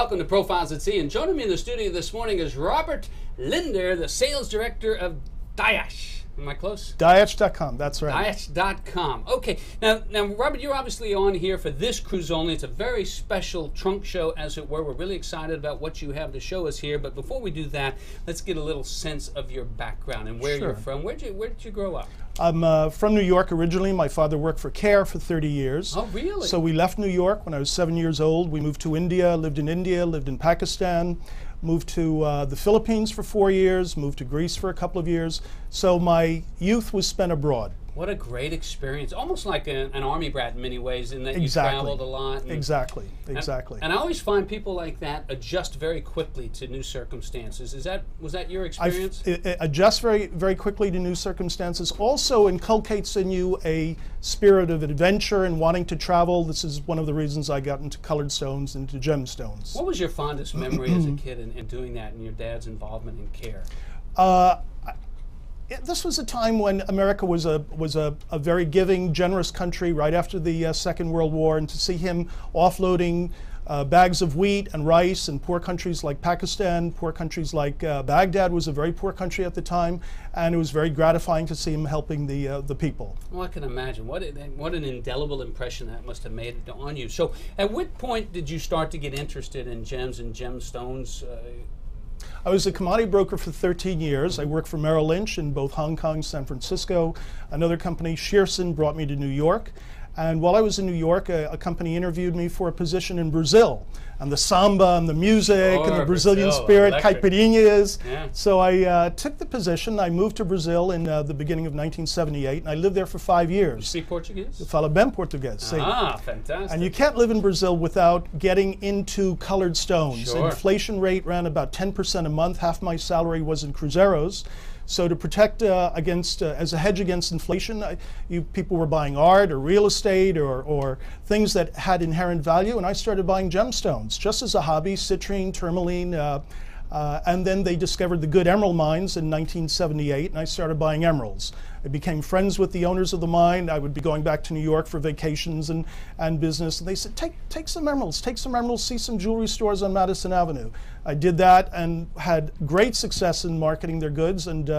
Welcome to Profiles at Sea, and joining me in the studio this morning is Robert Linder, the sales director of Dayash. Am I close? Dayash.com, that's right. Dayash.com. Okay, now, Robert, you're obviously on here for this cruise only. It's a very special trunk show, as it were. We're really excited about what you have to show us here. But before we do that, let's get a little sense of your background and where you're from. Where did you grow up? I'm from New York originally. My father worked for CARE for 30 years. Oh, really? So we left New York when I was 7 years old. We moved to India, lived in Pakistan, moved to the Philippines for 4 years, moved to Greece for a couple of years. So my youth was spent abroad. What a great experience. Almost like an army brat in many ways, in that you traveled a lot. Exactly. And I always find people like that adjust very quickly to new circumstances. Was that your experience? Adjust very quickly to new circumstances. Also inculcates in you a spirit of adventure and wanting to travel. This is one of the reasons I got into colored stones, into gemstones. What was your fondest memory as a kid in doing that, and your dad's involvement in CARE? This was a time when America was a very giving, generous country right after the Second World War, and to see him offloading bags of wheat and rice in poor countries like Pakistan, poor countries like Baghdad was a very poor country at the time, and it was very gratifying to see him helping the people. Well, I can imagine. What an indelible impression that must have made on you. So at what point did you start to get interested in gems and gemstones? I was a commodity broker for 13 years. I worked for Merrill Lynch in both Hong Kong and San Francisco. Another company, Shearson, brought me to New York. And while I was in New York, a company interviewed me for a position in Brazil. And the samba and the music and the Brazilian spirit, caipirinhas. Yeah. So I took the position. I moved to Brazil in the beginning of 1978, and I lived there for 5 years. You speak Portuguese? Eu falo bem português. Ah, fantastic. And you can't live in Brazil without getting into colored stones. Sure. Inflation rate ran about 10% a month. Half my salary was in cruzeiros. So to protect as a hedge against inflation, people were buying art or real estate or things that had inherent value, and I started buying gemstones just as a hobby, citrine, tourmaline, and then they discovered the good emerald mines in 1978, and I started buying emeralds. I became friends with the owners of the mine. I would be going back to New York for vacations and business, and they said, take some emeralds, see some jewelry stores on Madison Avenue. I did that and had great success in marketing their goods, and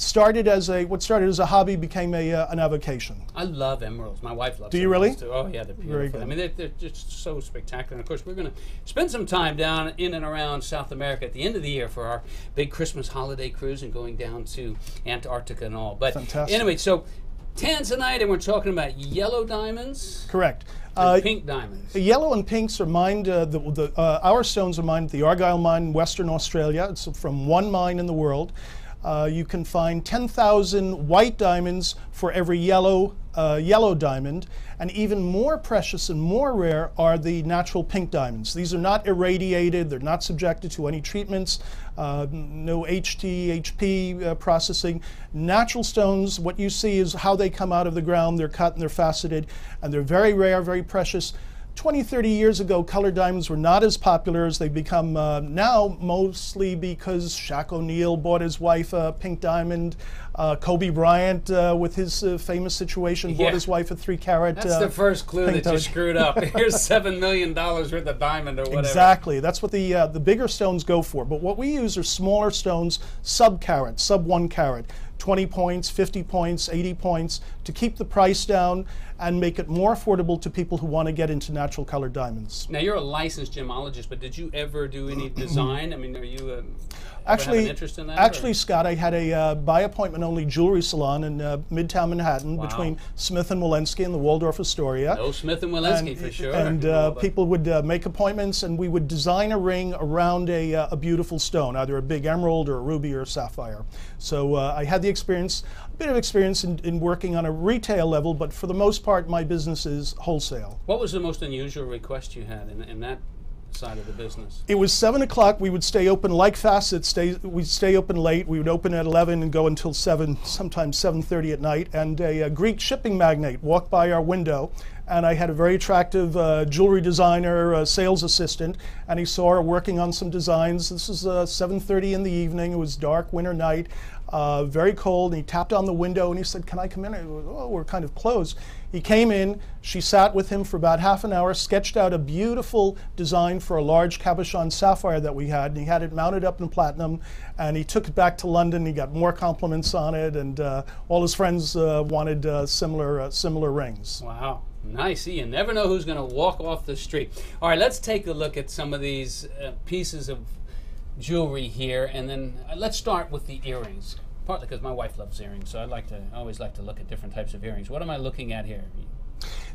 started as a hobby became an avocation. I love emeralds. My wife loves. Do you really? Too. Oh yeah, they're beautiful. Very good. I mean, they're just so spectacular. And of course, we're going to spend some time down in and around South America at the end of the year for our big Christmas holiday cruise and going down to Antarctica and all. But fantastic. Anyway, so Tanzanite, and we're talking about yellow diamonds. Correct. Pink diamonds. Yellow and pinks are mined. Our stones are mined at the Argyle mine in Western Australia. It's from one mine in the world. You can find 10,000 white diamonds for every yellow diamond, and even more precious and more rare are the natural pink diamonds. These are not irradiated, they're not subjected to any treatments, no HP processing. Natural stones, what you see is how they come out of the ground. They're cut and they're faceted, and they're very rare, very precious. 20, 30 years ago, colored diamonds were not as popular as they've become now, mostly because Shaq O'Neal bought his wife a pink diamond. Kobe Bryant, with his famous situation, bought his wife a 3-carat. That's the first clue that you screwed up. Here's $7 million worth of diamond or whatever. Exactly. That's what the bigger stones go for. But what we use are smaller stones, sub-carat, sub-1 carat. 20 points, 50 points, 80 points, to keep the price down and make it more affordable to people who want to get into natural colored diamonds. Now, you're a licensed gemologist, but did you ever do any design? I mean, are you have an interest in that? Actually, Scott, I had a by-appointment-only jewelry salon in Midtown Manhattan between Smith and Wolenski and the Waldorf Astoria. No Smith and Wolenski, for sure. And people would make appointments, and we would design a ring around a beautiful stone, either a big emerald or a ruby or a sapphire. So I had a bit of experience in working on a retail level, but for the most part, my business is wholesale. What was the most unusual request you had in that side of the business? It was 7 o'clock. We would stay open like facets. We'd stay open late. We would open at 11 and go until 7, sometimes 7:30 at night. And a Greek shipping magnate walked by our window and I had a very attractive jewelry designer, sales assistant, and he saw her working on some designs. This was 7:30 in the evening. It was dark, winter night, very cold, and he tapped on the window and he said, "Can I come in?" I go, "Oh, we're kind of closed." He came in, she sat with him for about half an hour, sketched out a beautiful design for a large cabochon sapphire that we had, and he had it mounted up in platinum, and he took it back to London. He got more compliments on it, and all his friends wanted similar rings. Wow. Nice. See, you never know who's going to walk off the street. All right, let's take a look at some of these pieces of jewelry here, and then let's start with the earrings. Partly because my wife loves earrings, so I always like to look at different types of earrings. What am I looking at here?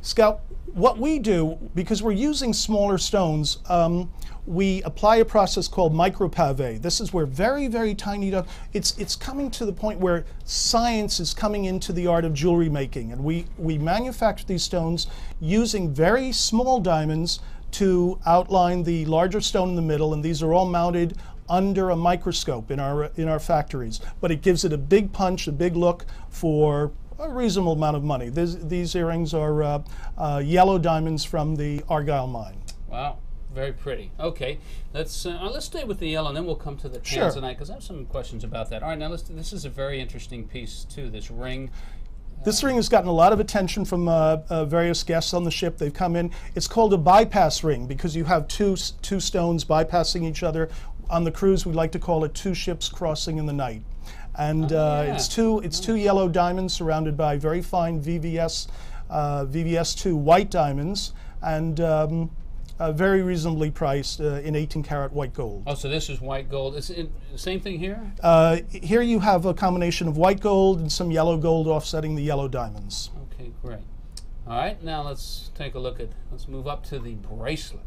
Scout, what we do, because we're using smaller stones, we apply a process called micropave. This is where very, very tiny, it's coming to the point where science is coming into the art of jewelry making. And we manufacture these stones using very small diamonds to outline the larger stone in the middle, and these are all mounted under a microscope in our factories. But it gives it a big punch, a big look for a reasonable amount of money. These earrings are yellow diamonds from the Argyle mine. Wow, very pretty. Okay, let's stay with the yellow, and then we'll come to the tanzanite, because I have some questions about that. All right, now this is a very interesting piece too. This ring. This ring has gotten a lot of attention from various guests on the ship. They've come in. It's called a bypass ring because you have two stones bypassing each other. On the cruise, we like to call it two ships crossing in the night. And it's two yellow diamonds surrounded by very fine VVS2 white diamonds, and very reasonably priced in 18-karat white gold. Oh, so this is white gold. Is it the same thing here? Here you have a combination of white gold and some yellow gold offsetting the yellow diamonds. Okay, great. All right, now let's take a look at, let's move up to the bracelet.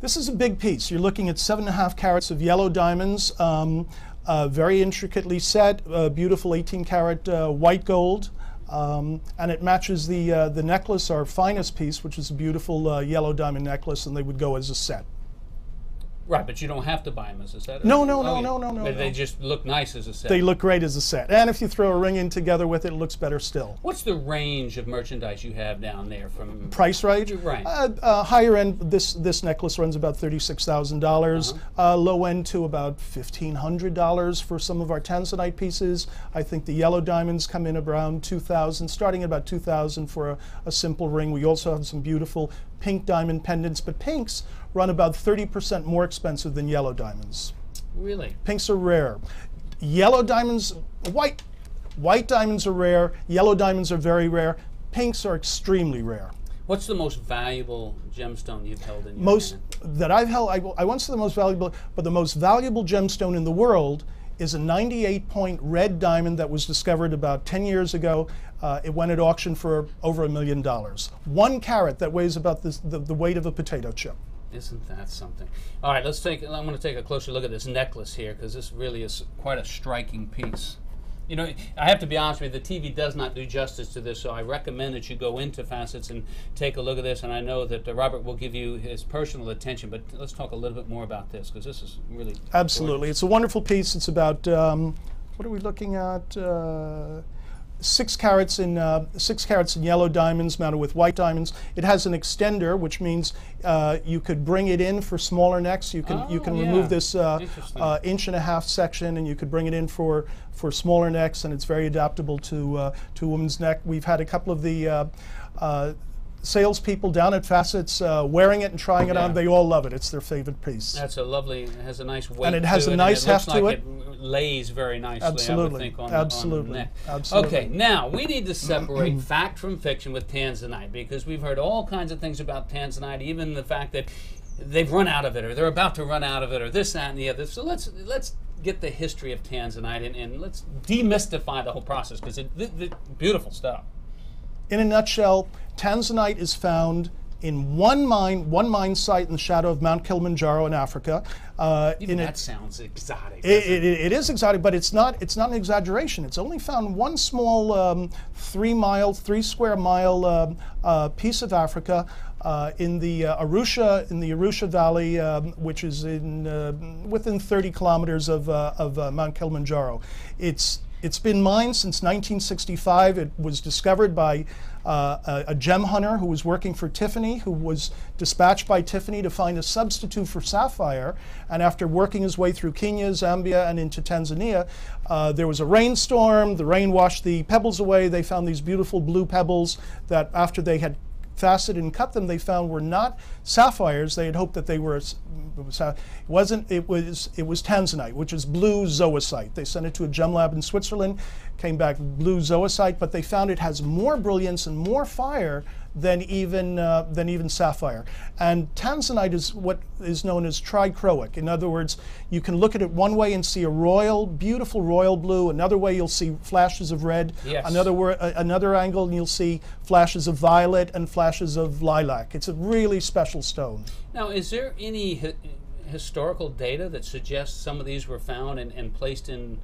This is a big piece. You're looking at 7.5 carats of yellow diamonds, very intricately set, beautiful 18-karat white gold, and it matches the necklace, our finest piece, which is a beautiful yellow diamond necklace, and they would go as a set. Right, but you don't have to buy them as a set. No. They just look nice as a set. They look great as a set, and if you throw a ring in together with it, it looks better still. What's the range of merchandise you have down there from price range? Right. Higher end, this necklace runs about $36,000. Low end to about $1,500 for some of our tanzanite pieces. I think the yellow diamonds come in around $2,000, starting at about $2,000 for a simple ring. We also have some beautiful pink diamond pendants, but pinks run about 30% more expensive than yellow diamonds. Really? Pinks are rare. Yellow diamonds, white diamonds are rare, yellow diamonds are very rare, pinks are extremely rare. What's the most valuable gemstone you've held in your hand? That I've held, I won't say the most valuable, but the most valuable gemstone in the world is a 98-point red diamond that was discovered about 10 years ago. It went at auction for over $1 million. 1 carat that weighs about the weight of a potato chip. Isn't that something? All right, I'm going to take a closer look at this necklace here, because this really is quite a striking piece. You know, I have to be honest with you, the TV does not do justice to this, so I recommend that you go into Facets and take a look at this, and I know that Robert will give you his personal attention, but let's talk a little bit more about this, because this is really absolutely gorgeous. It's a wonderful piece. It's about, what are we looking at? 6 carats in yellow diamonds mounted with white diamonds. It has an extender, which means you could bring it in for smaller necks. You can remove this 1.5 inch section, and you could bring it in for smaller necks, and it's very adaptable to a woman's neck. We've had a couple of the salespeople down at Facets wearing it and trying it on. They all love it. It's their favorite piece. That's a lovely, it has a nice weight and it has to a nice heft to it. It lays very nicely, absolutely. I would think, on absolutely. the neck. Absolutely. Okay, now we need to separate fact from fiction with tanzanite, because we've heard all kinds of things about tanzanite, even the fact that they've run out of it, or they're about to run out of it, or this, that, and the other. So let's get the history of tanzanite, and let's demystify the whole process, because it's beautiful stuff. In a nutshell, tanzanite is found in one mine site in the shadow of Mount Kilimanjaro in Africa. That sounds exotic. It is exotic, but it's not an exaggeration. It's only found one small 3 square mile piece of Africa in the Arusha Valley, which is within 30 kilometers of Mount Kilimanjaro. It's It's been mined since 1965. It was discovered by a gem hunter who was working for Tiffany, who was dispatched by Tiffany to find a substitute for sapphire. And after working his way through Kenya, Zambia, and into Tanzania, there was a rainstorm. The rain washed the pebbles away. They found these beautiful blue pebbles that, after they had faceted and cut them, they found were not sapphires. They had hoped that they were. It was tanzanite, which is blue zoisite. They sent it to a gem lab in Switzerland, came back blue zoisite, but they found it has more brilliance and more fire than even sapphire. And tanzanite is what is known as trichroic. In other words, you can look at it one way and see a royal, beautiful royal blue. Another way, you'll see flashes of red. Yes. Another angle, and you'll see flashes of violet and flashes of lilac. It's a really special stone. Now, is there any historical data that suggests some of these were found and placed in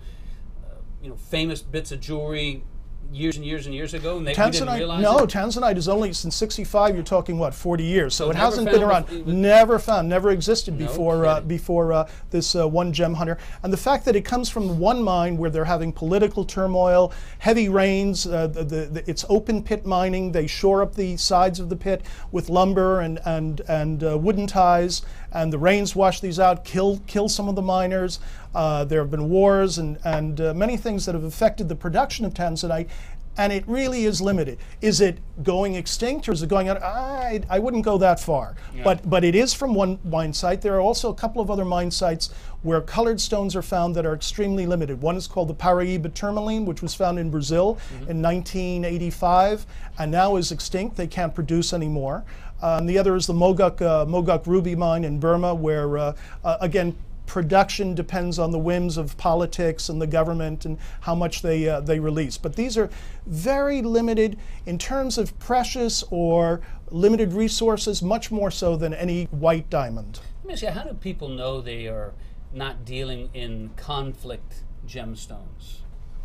famous bits of jewelry years and years and years ago, and we didn't realize it? Tanzanite is only since '65. You're talking, what, 40 years? So it hasn't been around. Never found, never existed before this one gem hunter. And the fact that it comes from one mine where they're having political turmoil, heavy rains, it's open pit mining. They shore up the sides of the pit with lumber and wooden ties, and the rains wash these out, kill some of the miners. There have been wars and many things that have affected the production of tanzanite, and it really is limited. Is it going extinct, or is it going out? I wouldn't go that far. Yeah. But it is from one mine site. There are also a couple of other mine sites where colored stones are found that are extremely limited. One is called the Paraíba tourmaline, which was found in Brazil in 1985, and now is extinct. They can't produce anymore. And the other is the Mogok ruby mine in Burma, where again, production depends on the whims of politics and the government and how much they release. But these are very limited in terms of precious or limited resources, much more so than any white diamond. Let me ask you, how do people know they are not dealing in conflict gemstones?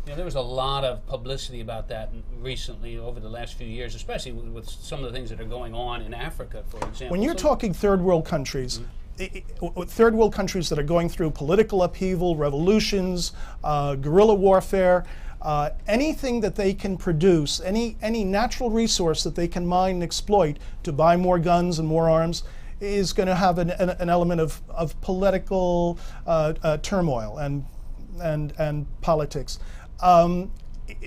There was a lot of publicity about that recently over the last few years, especially with some of the things that are going on in Africa, for example. When you're talking third world countries, third world countries that are going through political upheaval, revolutions, guerrilla warfare, anything that they can produce, any natural resource that they can mine and exploit to buy more guns and more arms, is going to have an element of political turmoil and politics.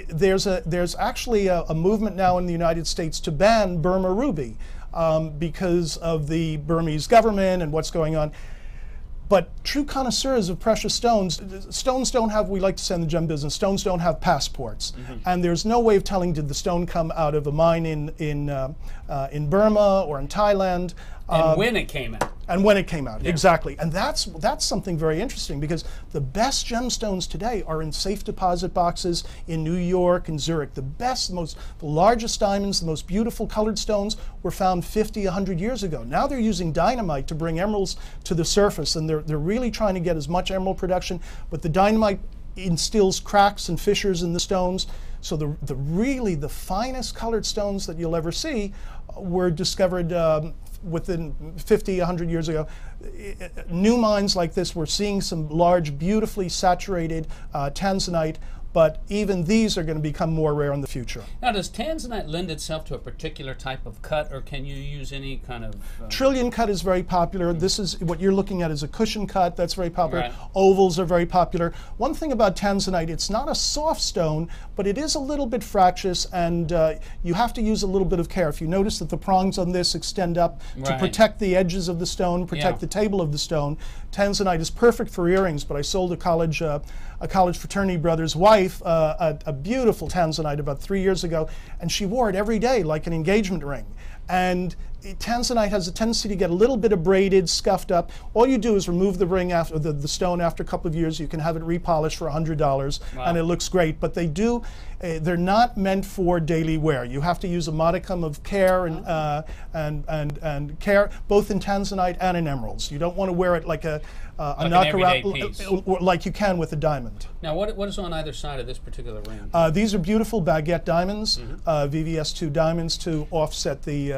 There's actually a movement now in the United States to ban Burma ruby. Because of the Burmese government and what's going on. But true connoisseurs of precious stones don't have, we like to say in the gem business, stones don't have passports. And there's no way of telling, did the stone come out of a mine in Burma or in Thailand. And when it came out. And when it came out, yeah. Exactly. And that's something very interesting, because the best gemstones today are in safe deposit boxes in New York and Zurich. The largest diamonds, the most beautiful colored stones were found 50, 100 years ago. Now they're using dynamite to bring emeralds to the surface, and they're really trying to get as much emerald production, but the dynamite instills cracks and fissures in the stones. So the finest colored stones that you'll ever see were discovered within 50, 100 years ago. New mines like this, we're seeing some large, beautifully saturated tanzanite, but even these are going to become more rare in the future. Now, does tanzanite lend itself to a particular type of cut, or can you use any kind of... Trillion cut is very popular. This is what you're looking at, is a cushion cut. That's very popular. Right. Ovals are very popular. One thing about tanzanite, it's not a soft stone, but it is a little bit fractious, and you have to use a little bit of care. If you notice that the prongs on this extend up to protect the edges of the stone, protect the table of the stone. Tanzanite is perfect for earrings, but I sold a college fraternity brother's wife a beautiful tanzanite about 3 years ago, and she wore it every day like an engagement ring. And tanzanite has a tendency to get a little bit abraded, scuffed up. All you do is remove the ring after the stone after a couple of years. You can have it repolished for $100, and it looks great. But they're not meant for daily wear. You have to use a modicum of care and care, both in tanzanite and in emeralds. You don't want to wear it like a knockaround, like you can with a diamond. Now, what is on either side of this particular ring? These are beautiful baguette diamonds, VVS2 diamonds, to offset the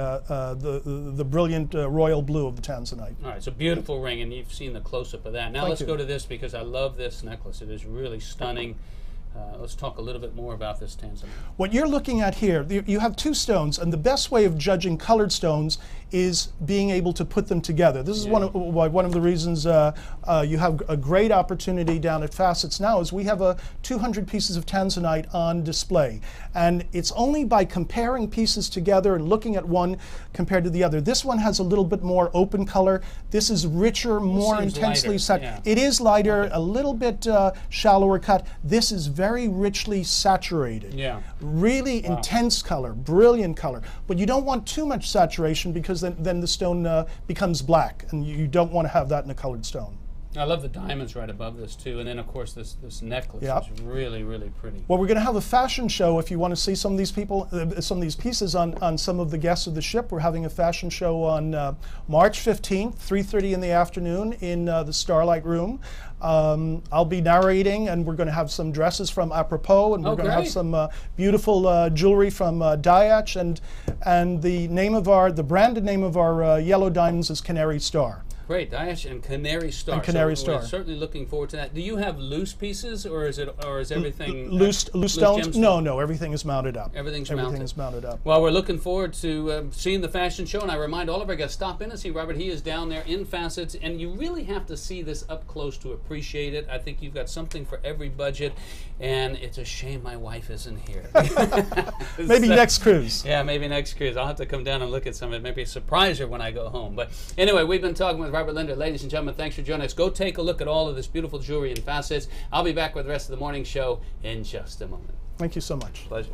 brilliant royal blue of the tanzanite. All right, it's a beautiful ring, and you've seen the close-up of that. Now let's go to this, because I love this necklace. It is really stunning. Let's talk a little bit more about this tanzanite. What you're looking at here, you have two stones, and the best way of judging colored stones is being able to put them together. This is one of the reasons you have a great opportunity down at Facets now is we have 200 pieces of tanzanite on display. And it's only by comparing pieces together and looking at one compared to the other. This one has a little bit more open color. This is richer, more intensely set. Yeah. It is lighter, a little bit shallower cut. This is very richly saturated. Yeah. Really intense color, brilliant color. But you don't want too much saturation because then the stone becomes black, and you don't want to have that in a colored stone. I love the diamonds right above this too, and then of course this necklace is really, really pretty. Well, we're going to have a fashion show. If you want to see some of these people, some of these pieces on some of the guests of the ship, we're having a fashion show on March 15th, 3:30 in the afternoon in the Starlight Room. I'll be narrating, and we're going to have some dresses from Apropos, and we're going to have some beautiful jewelry from Diach, and the branded name of our yellow diamonds is Canary Star. Great, Diach and Canary Star. And Canary Star. We're certainly looking forward to that. Do you have loose pieces, or is everything loose stones? Gemstones? No, everything is mounted up. Everything is mounted up. up. Well, we're looking forward to seeing the fashion show, and I remind all of our guests, stop in and see Robert. He is down there in Facets, and you really have to see this up close to appreciate it. I think you've got something for every budget, and it's a shame my wife isn't here. Maybe next cruise. Yeah, maybe next cruise. I'll have to come down and look at some of it. Maybe surprise her when I go home. But anyway, we've been talking with Robert Linder. Ladies and gentlemen, thanks for joining us. Go take a look at all of this beautiful jewelry and Facets. I'll be back with the rest of the morning show in just a moment. Thank you so much. Pleasure.